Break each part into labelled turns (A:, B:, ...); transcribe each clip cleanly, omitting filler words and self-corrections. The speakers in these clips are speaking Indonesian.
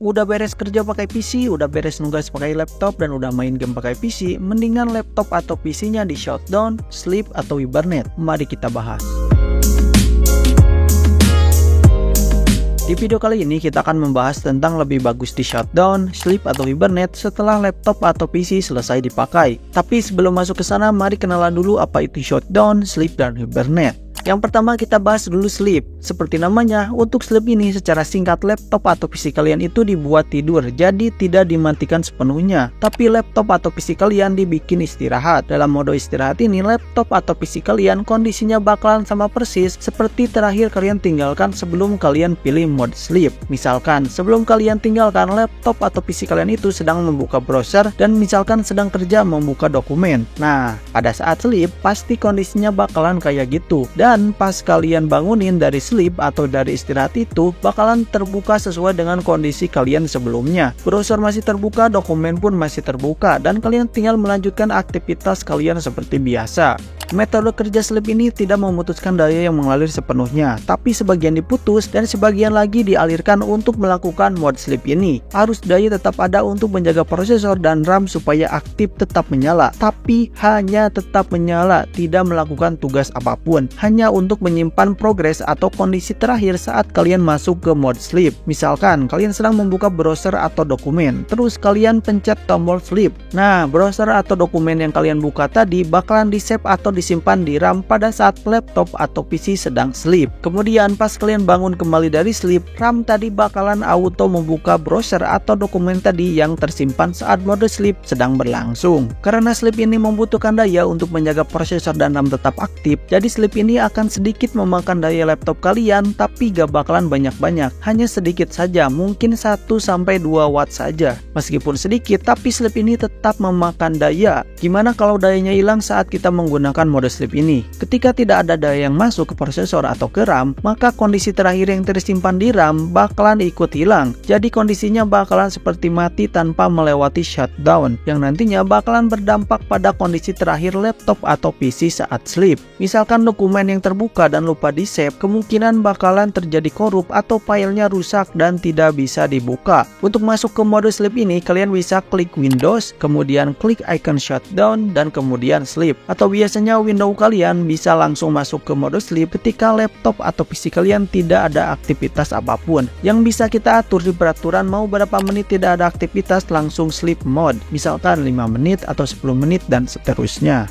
A: Udah beres kerja pakai PC, udah beres nugas pakai laptop, dan udah main game pakai PC, mendingan laptop atau PC-nya di shutdown, sleep, atau hibernate? Mari kita bahas. Di video kali ini kita akan membahas tentang lebih bagus di shutdown, sleep, atau hibernate setelah laptop atau PC selesai dipakai. Tapi sebelum masuk ke sana, mari kenalan dulu apa itu shutdown, sleep, dan hibernate. Yang pertama kita bahas dulu sleep. Seperti namanya, untuk sleep ini secara singkat laptop atau PC kalian itu dibuat tidur, jadi tidak dimatikan sepenuhnya. Tapi laptop atau PC kalian dibikin istirahat. Dalam mode istirahat ini, laptop atau PC kalian kondisinya bakalan sama persis seperti terakhir kalian tinggalkan sebelum kalian pilih mode sleep. Misalkan, sebelum kalian tinggalkan, laptop atau PC kalian itu sedang membuka browser dan misalkan sedang kerja membuka dokumen. Nah, pada saat sleep, pasti kondisinya bakalan kayak gitu. Dan pas kalian bangunin dari sleep atau dari istirahat itu bakalan terbuka sesuai dengan kondisi kalian sebelumnya. Browser masih terbuka, dokumen pun masih terbuka, dan kalian tinggal melanjutkan aktivitas kalian seperti biasa. Metode kerja sleep ini tidak memutuskan daya yang mengalir sepenuhnya, tapi sebagian diputus dan sebagian lagi dialirkan untuk melakukan mode sleep ini. Arus daya tetap ada untuk menjaga prosesor dan RAM supaya aktif tetap menyala, tapi hanya tetap menyala, tidak melakukan tugas apapun, hanya untuk menyimpan progres atau kondisi terakhir saat kalian masuk ke mode sleep. Misalkan kalian sedang membuka browser atau dokumen, terus kalian pencet tombol sleep. Nah, browser atau dokumen yang kalian buka tadi bakalan di-save atau disimpan di RAM pada saat laptop atau PC sedang sleep. Kemudian pas kalian bangun kembali dari sleep, RAM tadi bakalan auto membuka browser atau dokumen tadi yang tersimpan saat mode sleep sedang berlangsung. Karena sleep ini membutuhkan daya untuk menjaga prosesor dan RAM tetap aktif, jadi sleep ini akan sedikit memakan daya laptop kalian, tapi gak bakalan banyak-banyak, hanya sedikit saja, mungkin 1-2 watt saja. Meskipun sedikit, tapi sleep ini tetap memakan daya. Gimana kalau dayanya hilang saat kita menggunakan mode sleep ini? Ketika tidak ada daya yang masuk ke prosesor atau ke RAM, maka kondisi terakhir yang tersimpan di RAM bakalan ikut hilang. Jadi kondisinya bakalan seperti mati tanpa melewati shutdown, yang nantinya bakalan berdampak pada kondisi terakhir laptop atau PC saat sleep. Misalkan dokumen yang terbuka dan lupa di-save, kemungkinan bakalan terjadi korup atau filenya rusak dan tidak bisa dibuka. Untuk masuk ke mode sleep ini, kalian bisa klik Windows, kemudian klik icon shutdown, dan kemudian sleep. Atau biasanya window kalian bisa langsung masuk ke mode sleep ketika laptop atau PC kalian tidak ada aktivitas apapun. Yang bisa kita atur di peraturan mau berapa menit tidak ada aktivitas, langsung sleep mode. Misalkan 5 menit atau 10 menit dan seterusnya.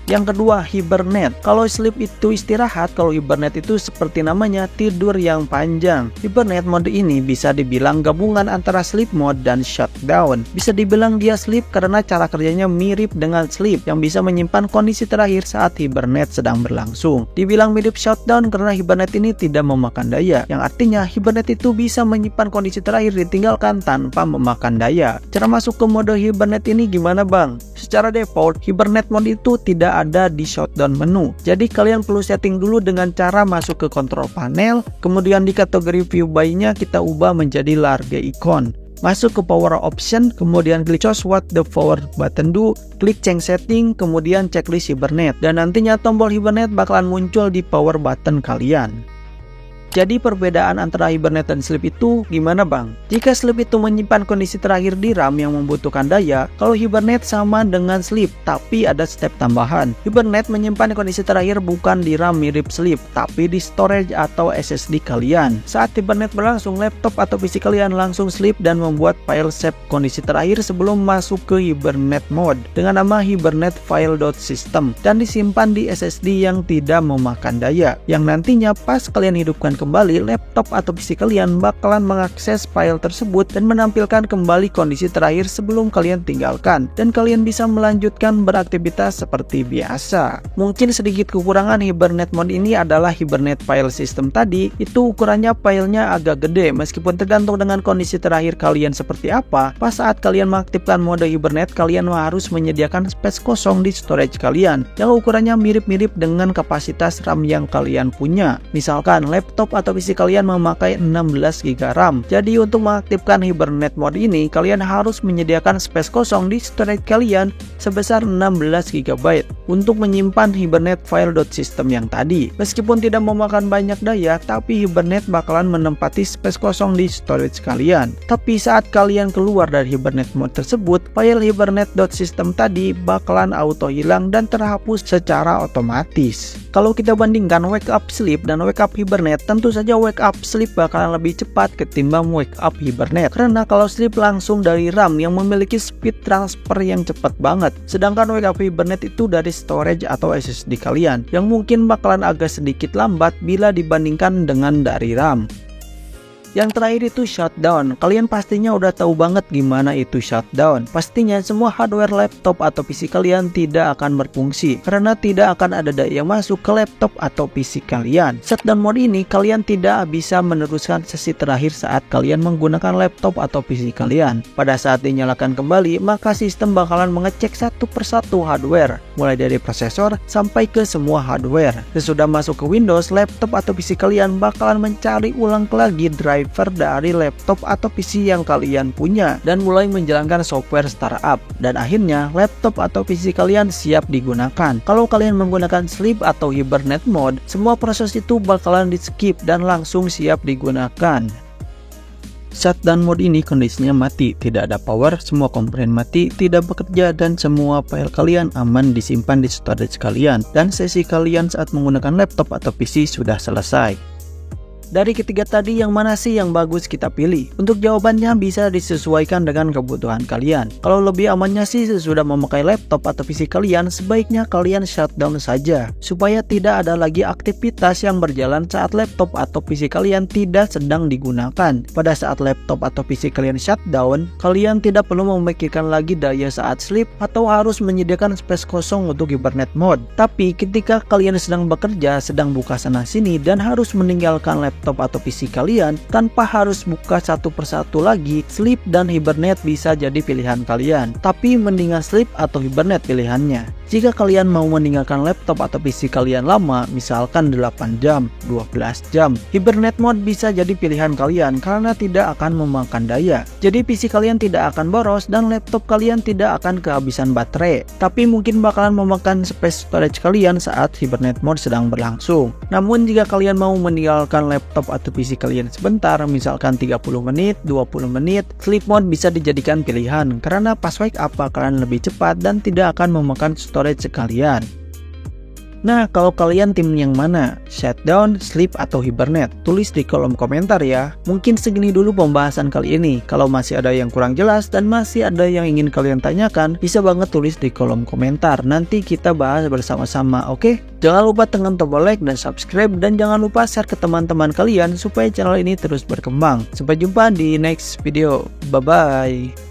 A: Yang kedua, hibernate. Kalau sleep itu istirahat, kalau hibernate itu seperti namanya, tidur yang panjang. Hibernate mode ini bisa dibilang gabungan antara sleep mode dan shutdown. Bisa dibilang dia sleep karena cara kerjanya mirip dengan sleep, yang bisa menyimpan kondisi terakhir saat hibernate sedang berlangsung. Dibilang mirip shutdown karena hibernate ini tidak memakan daya, yang artinya hibernate itu bisa menyimpan kondisi terakhir ditinggalkan tanpa memakan daya. Cara masuk ke mode hibernate ini gimana bang? Secara default, hibernate mode itu tidak ada di shutdown menu. Jadi kalian perlu setting dulu dengan cara masuk ke control panel, kemudian di kategori view by-nya kita ubah menjadi large icon. Masuk ke power option, kemudian klik choose what the power button do, klik change setting, kemudian checklist hibernate, dan nantinya tombol hibernate bakalan muncul di power button kalian. Jadi perbedaan antara hibernate dan sleep itu gimana bang? Jika sleep itu menyimpan kondisi terakhir di RAM yang membutuhkan daya, kalau hibernate sama dengan sleep, tapi ada step tambahan. Hibernate menyimpan kondisi terakhir bukan di RAM mirip sleep, tapi di storage atau SSD kalian. Saat hibernate berlangsung, laptop atau PC kalian langsung sleep dan membuat file save kondisi terakhir sebelum masuk ke hibernate mode dengan nama hibernate file.system dan disimpan di SSD yang tidak memakan daya, yang nantinya pas kalian hidupkan kembali, laptop atau PC kalian bakalan mengakses file tersebut dan menampilkan kembali kondisi terakhir sebelum kalian tinggalkan, dan kalian bisa melanjutkan beraktivitas seperti biasa. Mungkin sedikit kekurangan hibernate mode ini adalah hibernate file system tadi, itu ukurannya filenya agak gede, meskipun tergantung dengan kondisi terakhir kalian seperti apa. Pas saat kalian mengaktifkan mode hibernate, kalian harus menyediakan space kosong di storage kalian yang ukurannya mirip-mirip dengan kapasitas RAM yang kalian punya. Misalkan laptop atau PC kalian memakai 16 GB RAM. Jadi untuk mengaktifkan Hibernate mode ini, kalian harus menyediakan space kosong di storage kalian sebesar 16 GB untuk menyimpan Hibernate file.system yang tadi. Meskipun tidak memakan banyak daya, tapi Hibernate bakalan menempati space kosong di storage kalian. Tapi saat kalian keluar dari Hibernate mode tersebut, file Hibernate.system tadi bakalan auto hilang dan terhapus secara otomatis. Kalau kita bandingkan wake up sleep dan wake up Hibernate, tentu saja wake up sleep bakalan lebih cepat ketimbang wake up Hibernate. Karena kalau sleep langsung dari RAM yang memiliki speed transfer yang cepat banget. Sedangkan wake up Hibernate itu dari storage atau SSD kalian yang mungkin bakalan agak sedikit lambat bila dibandingkan dengan dari RAM. Yang terakhir itu shutdown. Kalian pastinya udah tahu banget gimana itu shutdown. Pastinya semua hardware laptop atau PC kalian tidak akan berfungsi karena tidak akan ada daya masuk ke laptop atau PC kalian. Shutdown mode ini kalian tidak bisa meneruskan sesi terakhir saat kalian menggunakan laptop atau PC kalian. Pada saat dinyalakan kembali, maka sistem bakalan mengecek satu persatu hardware, mulai dari prosesor sampai ke semua hardware. Sesudah masuk ke Windows, laptop atau PC kalian bakalan mencari ulang lagi driver dari laptop atau PC yang kalian punya dan mulai menjalankan software startup, dan akhirnya laptop atau PC kalian siap digunakan. Kalau kalian menggunakan sleep atau hibernate mode, semua proses itu bakalan di skip dan langsung siap digunakan. Shutdown mode ini kondisinya mati, tidak ada power, semua komponen mati, tidak bekerja, dan semua file kalian aman disimpan di storage kalian, dan sesi kalian saat menggunakan laptop atau PC sudah selesai. Dari ketiga tadi, yang mana sih yang bagus kita pilih? Untuk jawabannya bisa disesuaikan dengan kebutuhan kalian. Kalau lebih amannya sih sesudah memakai laptop atau PC kalian, sebaiknya kalian shutdown saja, supaya tidak ada lagi aktivitas yang berjalan saat laptop atau PC kalian tidak sedang digunakan. Pada saat laptop atau PC kalian shutdown, kalian tidak perlu memikirkan lagi daya saat sleep atau harus menyediakan space kosong untuk hibernate mode. Tapi ketika kalian sedang bekerja, sedang buka sana sini, dan harus meninggalkan laptop atau PC kalian tanpa harus buka satu persatu lagi, sleep dan hibernate bisa jadi pilihan kalian. Tapi mendingan sleep atau hibernate pilihannya. Jika kalian mau meninggalkan laptop atau PC kalian lama, misalkan 8 jam, 12 jam, hibernate mode bisa jadi pilihan kalian karena tidak akan memakan daya. Jadi PC kalian tidak akan boros dan laptop kalian tidak akan kehabisan baterai. Tapi mungkin bakalan memakan space storage kalian saat hibernate mode sedang berlangsung. Namun jika kalian mau meninggalkan laptop atau PC kalian sebentar, misalkan 30 menit, 20 menit, sleep mode bisa dijadikan pilihan karena pas wake up bakalan lebih cepat dan tidak akan memakan storage sekalian. Nah, kalau kalian tim yang mana? Shutdown, sleep, atau hibernate? Tulis di kolom komentar ya. Mungkin segini dulu pembahasan kali ini. Kalau masih ada yang kurang jelas dan masih ada yang ingin kalian tanyakan, bisa banget tulis di kolom komentar. Nanti kita bahas bersama-sama, oke? Jangan lupa tekan tombol like dan subscribe, dan jangan lupa share ke teman-teman kalian supaya channel ini terus berkembang. Sampai jumpa di next video. Bye-bye.